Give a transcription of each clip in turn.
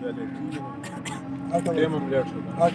8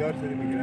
यार से निकला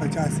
50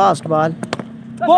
लास्ट बॉल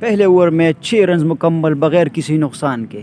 पहले ओवर में 6 रन मुकम्मल बगैर किसी नुकसान के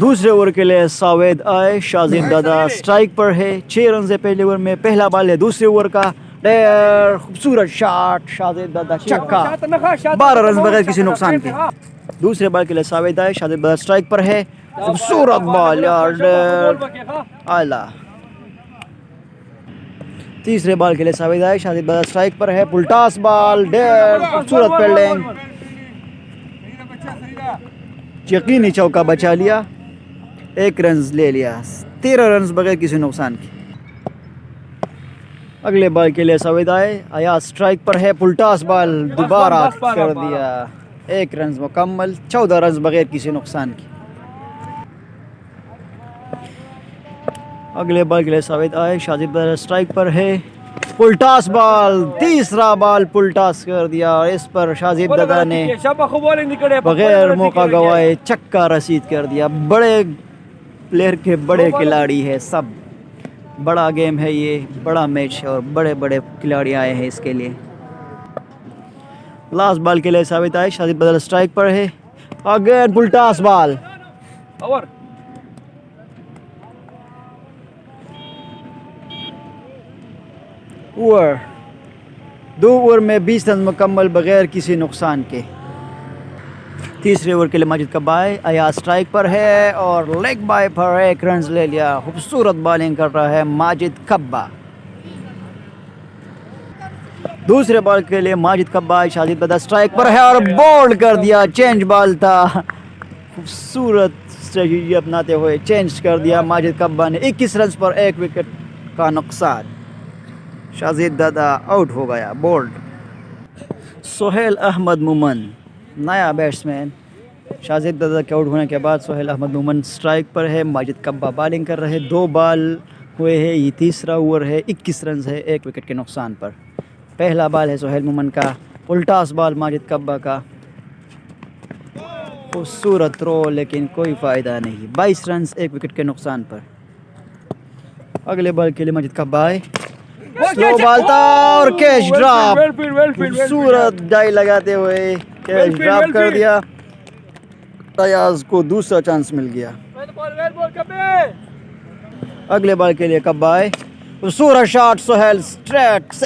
दूसरे ओवर के लिए सावेद आए शाजिद दादा स्ट्राइक पर है 6 रन से पहले ओवर में पहला बॉल है दूसरे ओवर का ढेर खूबसूरत शॉट शाजिद दादा छक्का 12 रन बगैर किसी नुकसान के दूसरे बॉल के लिए सावेद आए शाजिद दादा स्ट्राइक पर है खूबसूरत बॉल यार आला तीसरे बॉल के लिए सावेद आए शाजिद दादा स्ट्राइक पर है पुलटास बॉल ढेर खूबसूरत फील्डिंग यकीनी चौका बचा लिया 1 रन ले लिया 13 रन बगैर किसी नुकसान के अगले बॉल के लिए सावेद आए आया स्ट्राइक पर है पुलटास बॉल दोबारा कर दिया 1 रन मुकम्मल 14 रन बगैर किसी नुकसान के अगले बॉल के लिए सावेद आए शाजिद स्ट्राइक पर है पुलटास बॉल तीसरा बॉल पुलटास कर दिया इस पर शाजिद दादा ने बगैर मौका गवाए छक्का रसीद कर दिया बड़े प्लेयर के बड़े खिलाड़ी है सब बड़ा गेम है ये बड़ा मैच है और बड़े बड़े खिलाड़ी आए हैं इसके लिए लास्ट बॉल के लिए साबित आए शाजिद दादा स्ट्राइक पर है again full toss ball over over 2 over में 20 रन मुकम्मल बगैर किसी नुकसान के तीसरे ओवर के लिए माजिद कब्बा आया स्ट्राइक पर है और लेग बाय पर 1 रन ले लिया खूबसूरत बॉलिंग कर रहा है माजिद कब्बा दूसरे बॉल के लिए माजिद कब्बा शाजिद दादा स्ट्राइक पर है और बोल्ड कर दिया चेंज बॉल था खूबसूरत स्ट्रेटजी अपनाते हुए चेंज कर दिया माजिद कब्बा ने 21 रन पर 1 विकेट का नुकसान शाजिद दादा आउट हो गया बोल्ड सोहेल अहमद मोमन नया बैट्समैन शाजिद दादा के आउट होने के बाद सोहेल अहमद मोमन स्ट्राइक पर है माजिद कब्बा बॉलिंग कर रहे 2 बॉल हुए हैं ये तीसरा ओवर है 21 रन है 1 विकेट के नुकसान पर पहला बॉल है सोहेल मोमन का उल्टास बॉल माजिद कब्बा का खूबसूरत थ्रो लेकिन कोई फ़ायदा नहीं 22 रन 1 विकेट के नुकसान पर अगले बॉल के लिए माजिद कब्बा आए स्लो बॉल था और कैच ड्रॉप खूबसूरत डाई लगाते हुए कैच ड्रॉप कर दिया तयाज को दूसरा चांस मिल गया अगले बॉल के लिए कब्बा आए खूबसूरत shot Sohail straight 6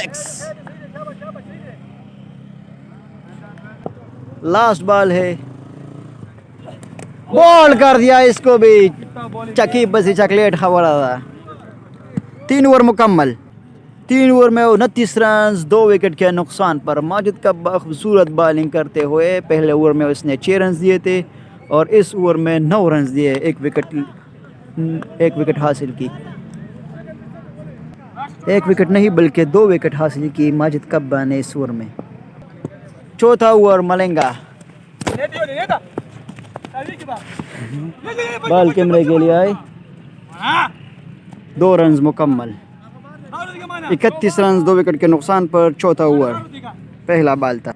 last ball है, बॉल कर दिया इसको भी, चकीब बसी चॉकलेट खबर था। 3 ओवर मुकम्मल, 3 ओवर में 29 रन 2 विकेट के नुकसान पर माजिद कब्बा खूबसूरत बॉलिंग करते हुए पहले ओवर में उसने 6 रन दिए थे और इस ओवर में 9 रन दिए, एक विकेट हासिल की। एक विकेट नहीं बल्कि 2 विकेट हासिल की माजिद कब्बा ने इस ओवर में। चौथा ओवर मलेंगा, बॉल कैमरे के लिए आए, 2 रन मुकम्मल, 31 रन 2 विकेट के नुकसान पर चौथा ओवर। पहला बॉल था,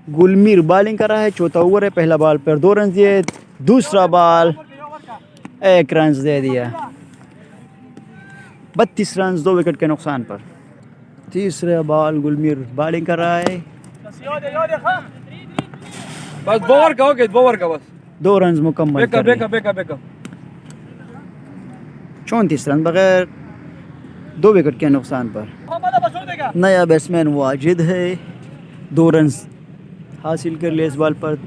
गुलमीर बॉलिंग कर रहा है, चौथा ओवर है, पहला बॉल पर 2 रन दिए, दूसरा बॉल 1 रन दे दिया, 32 रन 2 विकेट के नुकसान पर। तीसरा बॉल गुलमीर बॉलिंग कर रहा है, बस बोवर का हो गया, बोवर का बस 2 रन मुकम्मल, 34 रन बगैर 2 विकेट के नुकसान पर। नया बैट्समैन वाजिद है, 2 रन हासिल कर लिए इस बॉल पर।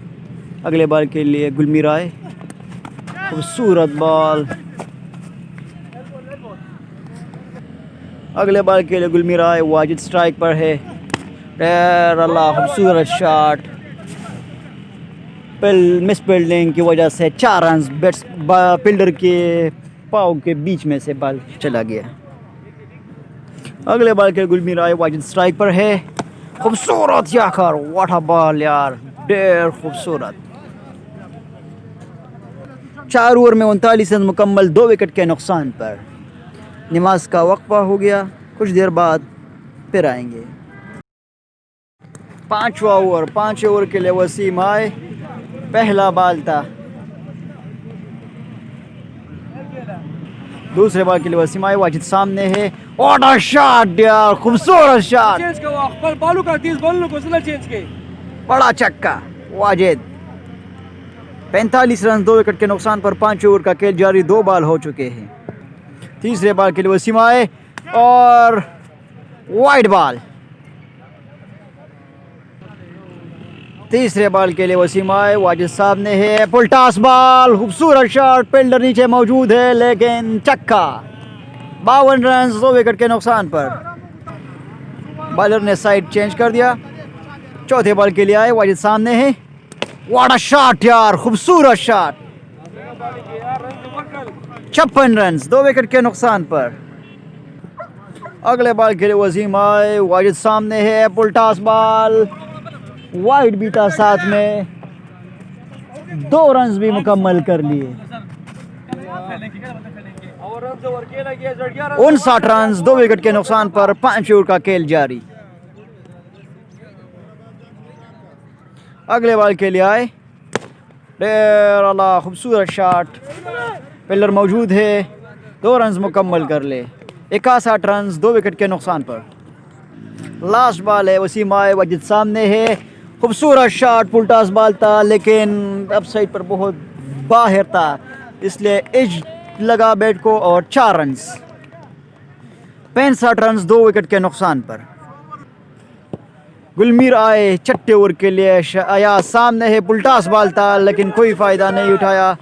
अगले बॉल के लिए गुलमीर आए, खूबसूरत बॉल, अगले बॉल के लिए गुलमीर आए, वाजिद स्ट्राइक पर है, अल्लाह खूबसूरत शॉट, मिस फील्डिंग की वजह से 4 रन, फील्डर के पाँव के बीच में से बॉल चला गया। अगले बॉल के गुलमीर आए, वाजिद स्ट्राइक पर है, खूबसूरत यार, व्हाट अ बॉल यार, ढेर खूबसूरत। 4 ओवर में 39 रन मुकम्मल, 2 विकेट के नुकसान पर। नमाज का वक्फा हो गया, कुछ देर बाद फिर आएंगे। 5वां ओवर, 5 ओवर के लिए वसीम आए, पहला बॉल था, दूसरे बॉल के लिए वसीम आए, वाजिद सामने है, व्हाट अ शॉट यार, खूबसूरत शॉट, बड़ा छक्का वाजिद। 45 रन 2 विकेट के नुकसान पर 5 ओवर का खेल जारी, 2 बॉल हो चुके हैं। तीसरे बॉल के लिए वसीम आए और वाइड बॉल, तीसरे बॉल के लिए वसीम आए, वाजिद सामने है, पुलटास बॉल, खूबसूरत शॉट, फील्डर नीचे मौजूद है लेकिन छक्का। 52 रन 2 विकेट के नुकसान पर। बॉलर ने साइड चेंज कर दिया, चौथे बॉल के लिए आए, वाजिद सामने है, व्हाट अ शॉट यार, खूबसूरत शॉट, 56 रन 2 विकेट के नुकसान पर। अगले बॉल के लिए वसीम आए, वाजिद सामने है, पुलटास बॉल, वाइड भी था साथ में, 2 रन भी मुकम्मल कर लिए। 59 रन 2 विकेट के नुकसान पर 5 ओवर का खेल जारी। अगले बॉल के लिए आए, अल्लाह खूबसूरत शॉट, फील्डर मौजूद है, 2 रन मुकम्मल कर ले, 61 रन 2 विकेट के नुकसान पर। लास्ट बॉल है, वसीम आए, वाजिद सामने है, खूबसूरत शॉट, पुलटास बॉल था लेकिन अब साइड पर बहुत बाहर था, इसलिए एज लगा बैट को और 4 रन, 65 रन 2 विकेट के नुकसान पर। गुलमीर आए, छठे ओवर के लिए अयाज सामने है, पुलटास बॉल था लेकिन कोई फ़ायदा नहीं उठाया,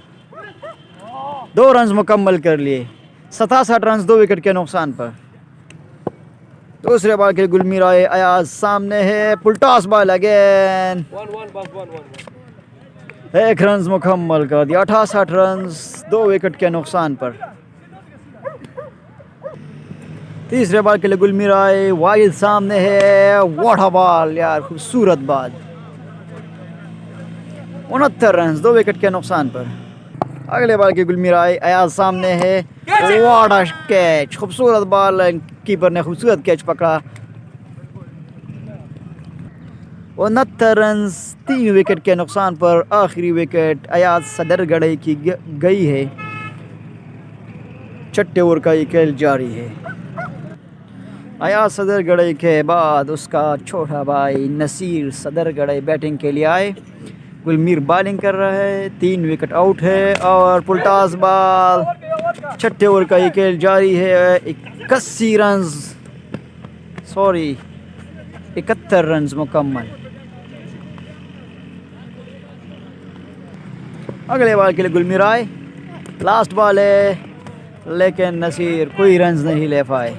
2 रन मुकम्मल कर लिए, 67 रन 2 विकेट के नुकसान पर। दूसरे बॉल के गुलमीर आए, अयाज सामने है, पुलटास बॉल अगेन, 1 रन मुकम्मल कर दिया, 68 रन 2 विकेट के नुकसान पर। तीसरे बॉल के लिए गुलमीर आए, वाजिद सामने है, व्हाट अ बॉल यार, खूबसूरत बॉल, 69 रन 2 विकेट के नुकसान पर। अगले बॉल के गुलमीर आए, अयाज सामने है, व्हाट अ कैच, खूबसूरत बॉल, कीपर ने खूबसूरत कैच पकड़ा, 69 रन 3 विकेट के नुकसान पर। आखिरी विकेट अयाज सदरगढ़ की गई है, छठे ओवर का ये खेल जारी है। अयाज सदरगढ़ के बाद उसका छोटा भाई नसीर सदरगढ़ बैटिंग के लिए आए, गुलमीर बॉलिंग कर रहा है, 3 विकेट आउट है और पुलटास बॉल, छठे ओवर का ये खेल जारी है, 71 रन मुकम्मल। अगले बॉल के लिए गुलमिराय, लास्ट बॉल है लेकिन नसीर कोई रन्स नहीं ले पाए।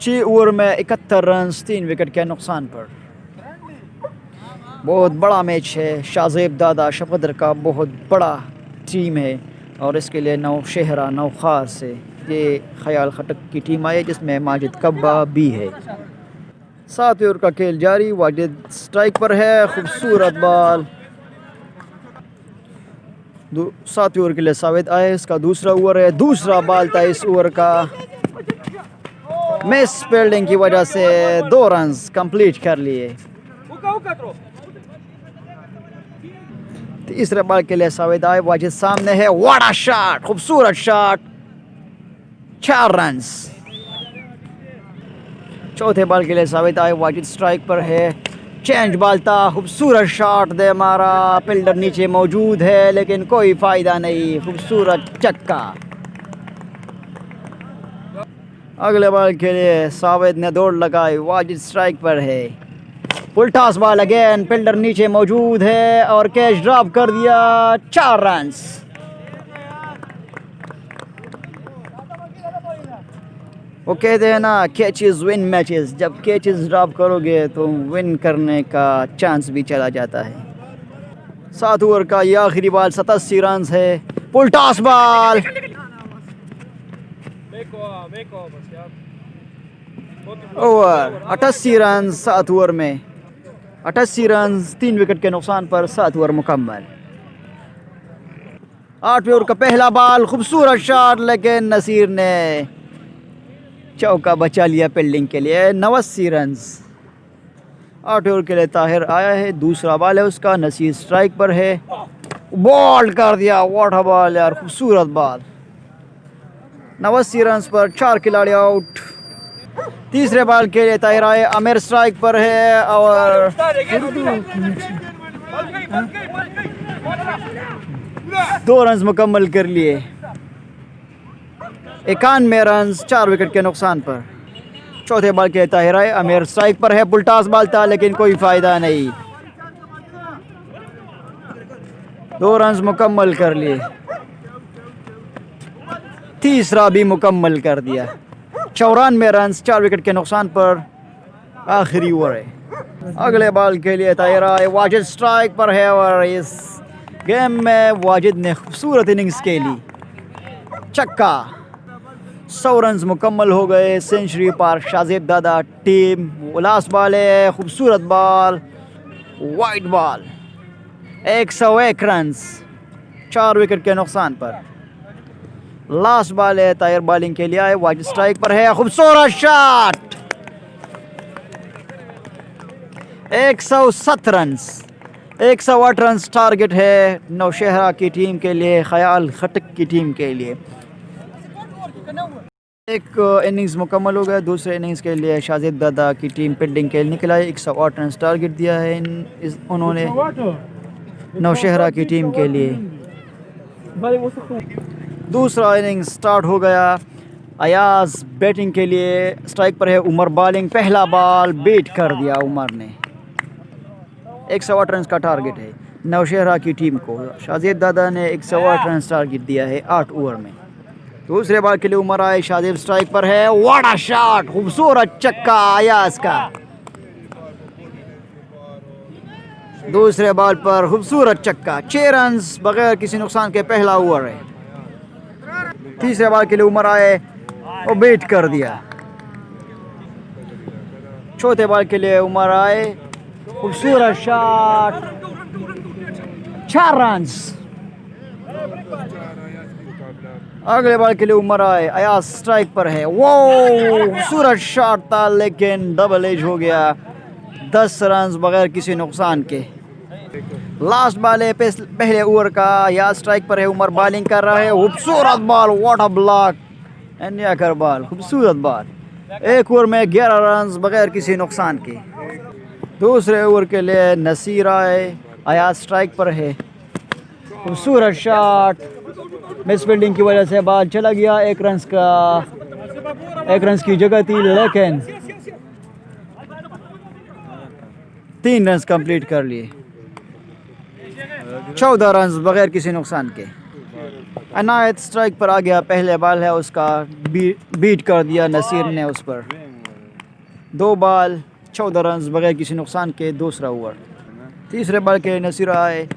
6 ओवर में 71 रन्स 3 विकेट के नुकसान पर। बहुत बड़ा मैच है, शाज़ेब दादा शफकदर का बहुत बड़ा टीम है और इसके लिए नौशहरा नौखार से ये ख्याल खटक की टीम आई है जिसमें माजिद कब्बा भी है। 7 ओवर का खेल जारी, वाजिद स्ट्राइक पर है, खूबसूरत बॉल। 7 ओवर के लिए साविद आए, इसका दूसरा ओवर है, दूसरा बॉल था इस ओवर का। मिस फील्डिंग की वजह से 2 रन्स कंप्लीट कर लिए। तीसरे बॉल के लिए साविद आए, वाजिद सामने है, व्हाट अ शॉट, खूबसूरत शॉट, 4 रन्स। चौथे बॉल के लिए साविद आए, वाजिद स्ट्राइक पर है, चेंज बॉल था, खूबसूरत शॉट दे मारा, फील्डर नीचे मौजूद है लेकिन कोई फायदा नहीं, खूबसूरत चक्का। अगले बॉल के लिए साविद ने दौड़ लगाई, वाजिद स्ट्राइक पर है, full toss ball again, fielder नीचे मौजूद है और कैच ड्रॉप कर दिया, 4 रन्स। वो कहते हैं ना कैचेस विन मैचेस, जब कैचेस ड्रॉप करोगे तो विन करने का चांस भी चला जाता है। 7 ओवर का ये आखिरी बॉल, 87 रन्स है, full toss ball, over 88 run 7 over में, 88 रन 3 विकेट के नुकसान पर 7 ओवर मुकम्मल। 8वें ओवर का पहला बॉल, खूबसूरत शॉट लेकिन नसीर ने चौका बचा लिया फील्डिंग के लिए, 89 रन। 8 ओवर के लिए ताहिर आया है, दूसरा बॉल है उसका, नसीर स्ट्राइक पर है, बॉल कर दिया, व्हाट अ बॉल यार, खूबसूरत बॉल। 89 रन पर 4 खिलाड़ी आउट। तीसरे बॉल के लिए ताहिर आए, आमिर स्ट्राइक पर है और 2 रन मुकम्मल कर लिए, 91 रन 4 विकेट के नुकसान पर। चौथे बॉल के ताहिर आए, आमिर स्ट्राइक पर है, फुल टॉस बॉल था लेकिन कोई फायदा नहीं, 2 रन मुकम्मल कर लिए, तीसरा भी मुकम्मल कर दिया, 94 रन 4 विकेट के नुकसान पर। आखिरी ओवर है। अगले बॉल के लिए ताहिर आए, वाजिद स्ट्राइक पर है और इस गेम में वाजिद ने खूबसूरत इनिंग्स खेली, छक्का, 100 रन मुकम्मल हो गए, सेंचुरी पार शाज़ेब दादा टीम। लास्ट बॉल है, खूबसूरत ball, white ball, 101 run 4 wicket के नुकसान पर। लास्ट बॉल है, ताहिर बॉलिंग के लिए आए, वाजिद स्ट्राइक पर है, खूबसूरत शॉट, 107 रन, 108 रन टारगेट है नौशहरा की टीम के लिए, ख्याल खटक की टीम के लिए। एक इनिंग्स मुकम्मल हो गया, दूसरे इनिंग्स के लिए शाज़ेब दादा की टीम फील्डिंग के लिए निकला है, 108 रन टारगेट दिया है उन्होंने नौशहरा की टीम के लिए। दूसरा इनिंग्स स्टार्ट हो गया, अयाज बैटिंग के लिए स्ट्राइक पर है, उमर बॉलिंग, पहला बॉल बीट कर दिया उमर ने, 108 रन का टारगेट है नौशहरा की टीम को। शाज़ेब दादा ने 108 रन टारगेट दिया है 8 ओवर में। दूसरे बॉल के लिए उमर आए, शाज़ेब स्ट्राइक पर है, व्हाट अ शॉट, खूबसूरत चक्का अयाज का। दूसरे बॉल पर खूबसूरत चक्का, 6 रन बगैर किसी नुकसान के, पहला ओवर है। तीसरे बॉल के लिए उमर आए और बीट कर दिया। चौथे बॉल के लिए उमर आए, खूबसूरत शॉट, 4 रन। अगले बॉल के लिए उमर आए, अयाज स्ट्राइक पर है, वो खूबसूरत शॉट था लेकिन डबल एज हो गया, 10 रन बगैर किसी नुकसान के। लास्ट बॉल है पहले ओवर का, अयाज स्ट्राइक पर है, उमर बॉलिंग कर रहा है, खूबसूरत बॉल, व्हाट अ ब्लॉक, एंडिया बॉल, खूबसूरत बॉल, 1 ओवर में 11 रन बगैर किसी नुकसान के। दूसरे ओवर के लिए नसीर आए, अयाज स्ट्राइक पर है, खूबसूरत शॉट, मिस फील्डिंग की वजह से बॉल चला गया, 1 रन की जगह थी लेकिन 3 रन कंप्लीट कर लिए। 14 रन बगैर किसी नुकसान के। अनायत स्ट्राइक पर आ गया, पहले बॉल है उसका, बीट कर दिया नसीर ने उस पर। 2 बॉल 14 रन बगैर किसी नुकसान के, दूसरा ओवर। तीसरे बॉल के नसीर आए,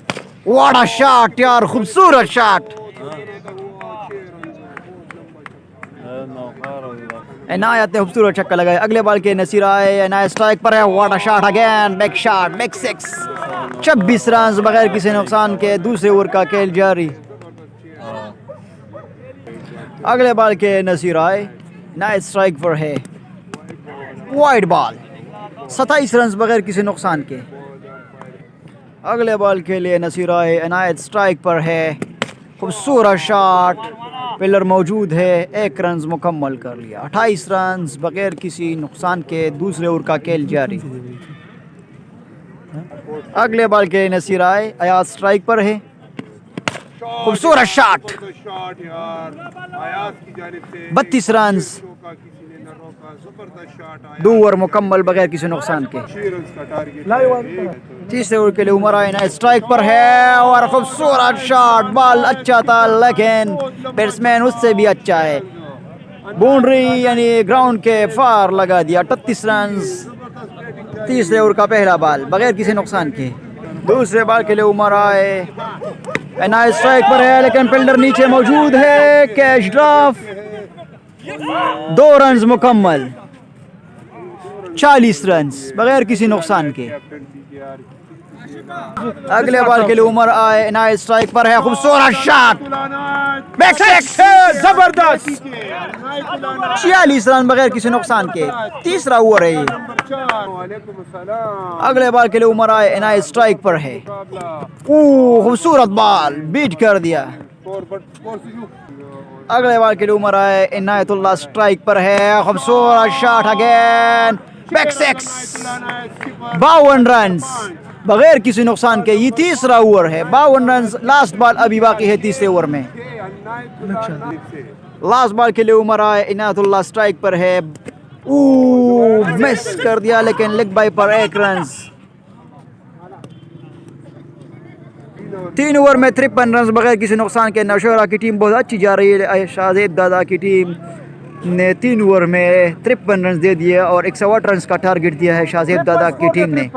व्हाट अ शॉट यार, खूबसूरत शॉट। इनायत ने खूबसूरत छक्का लगाया। अगले बॉल के नसीर आए, इनायत स्ट्राइक पर है, what a shot again, back shot, back 6। 26 run बगैर किसी नुकसान के, दूसरे ओवर का खेल जारी। अगले बॉल के नसीर आए, इनायत स्ट्राइक पर है, वाइड बॉल, 27 रन बगैर किसी नुकसान के। अगले बॉल के लिए नसीर आए, इनायत स्ट्राइक पर है, खूबसूरत शॉट, पिलर मौजूद है, 1 रन मुकम्मल कर लिया। 28 रन बगैर किसी नुकसान के, दूसरे ओवर का खेल जारी। अगले बॉल के नसीर आए, अयाज स्ट्राइक पर है, खूबसूरत शॉट, 32 रन, 2 ओवर मुकम्मल बगैर किसी नुकसान के। तीसरे ओवर के लिए उमर आए ना स्ट्राइक पर है और खूबसूरत शॉट, बॉल अच्छा था लेकिन बैट्समैन उससे भी अच्छा है, बाउंड्री यानी ग्राउंड के फार लगा दिया। 38 रन, तीसरे ओवर का पहला बॉल बगैर किसी नुकसान के। दूसरे बॉल के लिए उमर आए, इनायत स्ट्राइक पर है लेकिन फील्डर नीचे मौजूद है, कैच ड्रॉप, 2 रन मुकम्मल, 40 रन बगैर किसी नुकसान के। अगले बॉल के लिए उमर आए, इनायत स्ट्राइक पर है, खूबसूरत शॉट, बैक 6, जबरदस्त, 46 रन बगैर किसी नुकसान के, तीसरा ओवर है ये। अगले बॉल के लिए उमर आए, इनायत स्ट्राइक पर है, खूबसूरत बॉल, बीट कर दिया। अगले बॉल के लिए उमर आए, इनायतुल्लाह स्ट्राइक पर है, खूबसूरत शॉट अगेन, बैक 6, 52 रन बगैर किसी नुकसान के। ये तीसरा ओवर है, 52 रन, लास्ट बॉल अभी बाकी है तीसरे ओवर में। लास्ट बॉल के लिए उमर आए, इनायतुल्लाह स्ट्राइक पर है, मिस कर दिया लेकिन लेग बाई पर 1 रन। 3 ओवर में 53 रन बगैर किसी नुकसान के। नौशहरा की टीम बहुत अच्छी जा रही है, शाहजेब दादा की टीम ने 3 ओवर में 53 रन दे दिए और 108 रन का टारगेट दिया है शाहजेब दादा की टीम ने।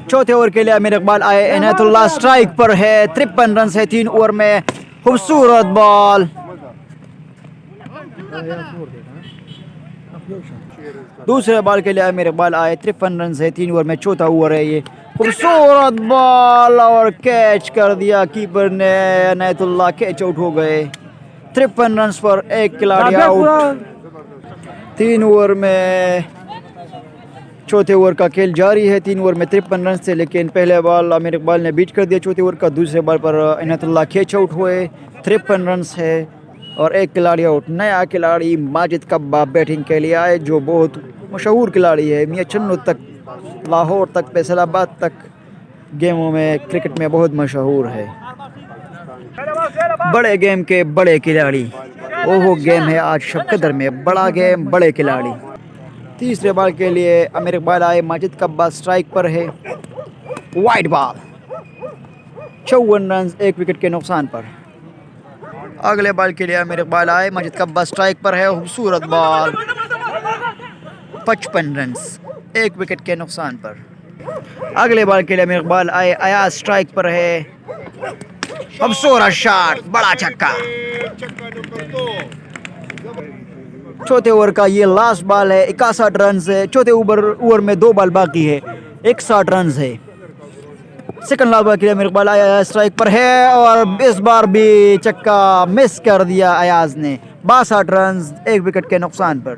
चौथे ओवर के लिए अमीर इकबाल आए, इनायतुल्लाह स्ट्राइक पर है, 53 रन है 3 ओवर में, खूबसूरत बॉल। दूसरे बॉल के लिए अमीर इकबाल आए, 53 रन है 3 ओवर में, चौथा ओवर है ये, खूबसूरत बॉल और कैच कर दिया कीपर ने, इनायतुल्लाह कैच आउट हो गए। 53 रन पर 1 खिलाड़ी आउट। 3 ओवर में, चौथे ओवर का खेल जारी है, 3 ओवर में 53 रन से, लेकिन पहले बॉल अमीर इकबाल ने बीट कर दिया चौथे ओवर का। दूसरे बॉल पर इनायतुल्लाह कैच आउट हुए, 53 रन है और 1 खिलाड़ी आउट। नया खिलाड़ी माजिद कब्बा बैटिंग के लिए आए, जो बहुत मशहूर खिलाड़ी है, मियां चन्नू तक, लाहौर तक, फैसलाबाद तक गेमों में, क्रिकेट में बहुत मशहूर है। बड़े गेम के बड़े खिलाड़ी, ओहो गेम है आज शबकदर में, बड़ा गेम, बड़े खिलाड़ी। तीसरे बॉल के लिए अमीर इकबाल आए, माजिद कब्बा स्ट्राइक पर है, वाइड बॉल, 54 रन 1 विकेट के नुकसान पर। अगले बॉल के लिए अमीर इकबाल आए, माजिद कब्बा स्ट्राइक पर है, खूबसूरत बॉल, 55 रन 1 विकेट के नुकसान पर। अगले बॉल के लिए अमीर इकबाल आए, अयाज स्ट्राइक पर है, खूबसूरत शॉट, बड़ा छक्का। चौथे ओवर का ये लास्ट बॉल है, 61 रन है, चौथे ओवर में 2 बॉल बाकी है, 61 रन है। सेकंड लास्ट बॉल के लिए अमीर इकबाल आया, स्ट्राइक पर है और इस बार भी छक्का मिस कर दिया अयाज ने, 62 रन 1 विकेट के नुकसान पर।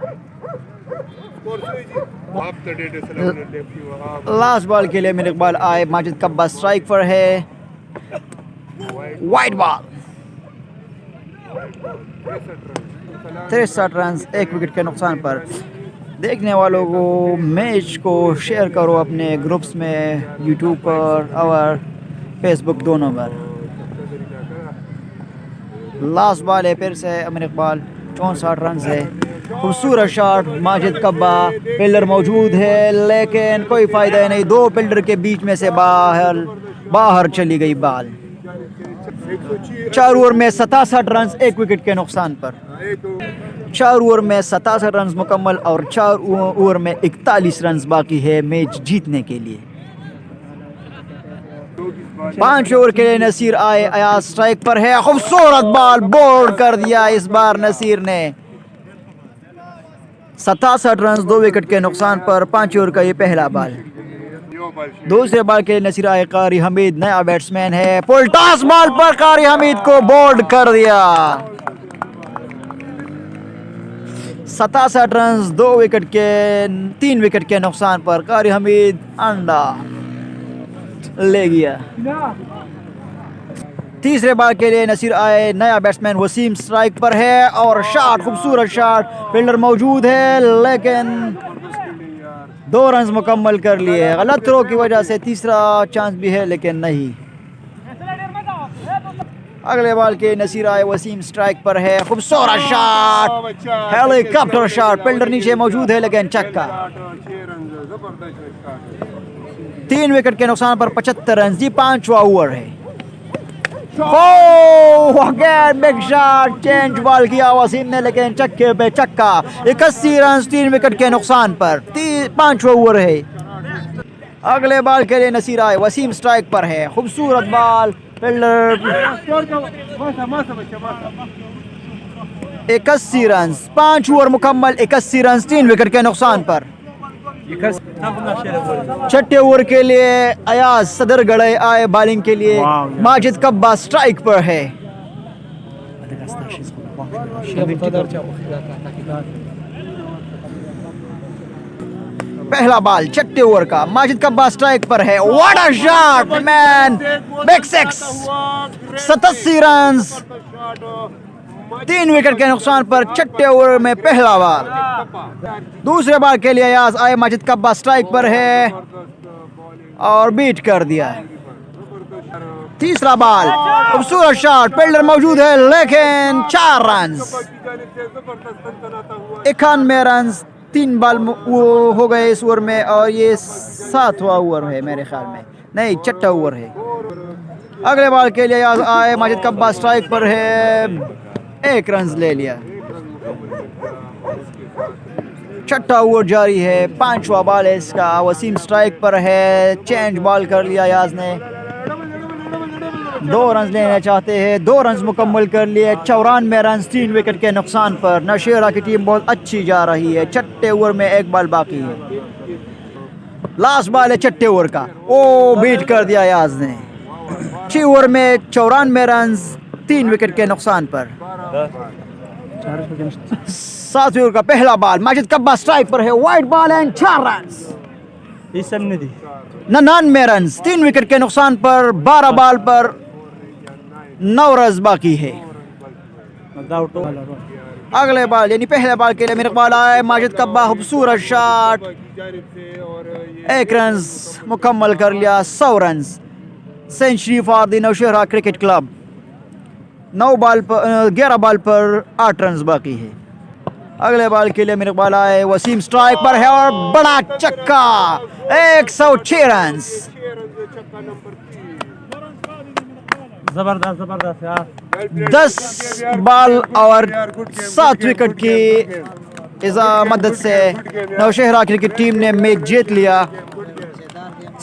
लास्ट बॉल के लिए अमीर इकबाल आए, माजिद कब्बा स्ट्राइक पर है, वाइड बॉल, 63 रन 1 विकेट के नुकसान पर। देखने वालों को मैच को शेयर करो अपने ग्रुप्स में, यूट्यूब पर और फेसबुक दोनों पर। लास्ट बॉल है फिर से अमीर इकबाल, 64 रन है, खूबसूरत शॉट, माजिद कब्बा, पिलर मौजूद है लेकिन कोई फ़ायदा नहीं, 2 पिलर के बीच में से बाहर बाहर चली गई बाल। 4 ओवर में 67 रन 1 विकेट के नुकसान पर। 4 ओवर में 67 रन मुकम्मल और 4 ओवर में 41 रन बाकी है मैच जीतने के लिए। 5 ओवर के लिए नसीर आए, अयाज स्ट्राइक पर है, खूबसूरत बॉल बोल्ड कर दिया इस बार नसीर ने। 67 रन 2 विकेट के नुकसान पर 5 ओवर का ये पहला बॉल। दूसरे बॉल के लिए नसीर आए, कारी हमीद नया बैट्समैन है, फुल टॉस बॉल पर कारी हमीद को बोल्ड कर दिया। 67 रन 3 विकेट के नुकसान पर कारी हमीद अंडा ले गया। तीसरे बॉल के लिए नसीर आए, नया बैट्समैन वसीम स्ट्राइक पर है और शॉट, खूबसूरत शॉट, फील्डर मौजूद है लेकिन 2 रन मुकम्मल कर लिए। गलत थ्रो की वजह से तीसरा चांस भी है लेकिन नहीं। अगले बॉल के नसीर आए, वसीम स्ट्राइक पर है, खूबसूरत शॉट, हेलीकॉप्टर शॉट, फील्डर नीचे मौजूद है लेकिन छक्का। 3 विकेट के नुकसान पर 75 रन। जी 5वां ओवर है। Again big shot, change ball किया वसीम ने लेकिन छक्के पे छक्का। 81 रन 3 विकेट के नुकसान पर। 5वां ओवर है। अगले बॉल के लिए नसीर आए, वसीम स्ट्राइक पर है, खूबसूरत बॉल, फील्डर 81 रन, 5 ओवर मुकम्मल, 81 रन 3 विकेट के नुकसान पर। 6ठे ओवर के लिए अयाज सदर गड़े आए बॉलिंग के लिए, माजिद कब्बा स्ट्राइक पर है। पहला बॉल 6ठे ओवर का, माजिद कब्बा स्ट्राइक पर है, what a shot man, big six. 87 run 3 wicket के नुकसान पर 6ठे ओवर में पहला बॉल। दूसरे बॉल के लिए अयाज आए, माजिद कब्बा स्ट्राइक पर है और बीट कर दिया। तीसरा बॉल, खूबसूरत शॉट, फील्डर मौजूद है लेकिन 4 रन। 91 रन 3 बॉल वो हो गए इस ओवर में और ये 7वां ओवर है मेरे ख्याल में, नहीं 6ठा ओवर है। अगले बॉल के लिए अयाज आए, माजिद कब्बा स्ट्राइक पर है, 1 रन ले लिया। 6ठा ओवर जारी है, 5वां बॉल है इसका, वसीम स्ट्राइक पर है, चेंज बॉल कर लिया अयाज ने। 2 रन लेना चाहते हैं, 2 रन मुकम्मल कर लिए। 94 रन 3 विकेट के नुकसान पर। नौशेरा की टीम बहुत अच्छी जा रही है। 6ठे ओवर में 1 बॉल बाकी है, लास्ट बॉल है 6ठे ओवर का। ओ बीट कर दिया अयाज ने। 6 ओवर में 94 रन 3 विकेट के नुकसान पर। 7वें ओवर का पहला बॉल, माजिद कब्बा स्ट्राइक पर है, wide ball and 4 run. 99 run 3 wicket के नुकसान पर। 12 बॉल पर 9 रन बाकी है। अगले बॉल यानी पहले बॉल के लिए मेरे बॉल आए, माजिद कब्बा, खूबसूरत शॉट, 1 रन मुकम्मल कर लिया। 100 run, century for the Nowshera cricket club. 11 ball पर 8 रन बाकी है। अगले बॉल के लिए मेरे बॉल आए, वसीम स्ट्राइक पर है और बड़ा छक्का, 106 रन। जबरदस्त यार। 10 बॉल और 7 विकेट की मदद से नौशेरा क्रिकेट टीम ने मैच जीत लिया।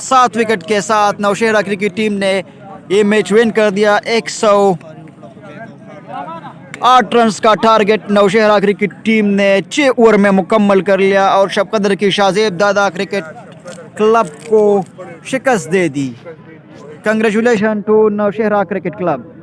7 विकेट के साथ नौशेरा क्रिकेट टीम ने ये मैच विन कर दिया। 108 रन का टारगेट नौशेरा क्रिकेट टीम ने 6 ओवर में मुकम्मल कर लिया और शब कदर की शाहजेब दादा क्रिकेट क्लब को शिकस्त दे दी। Congratulation to Nowshera cricket club.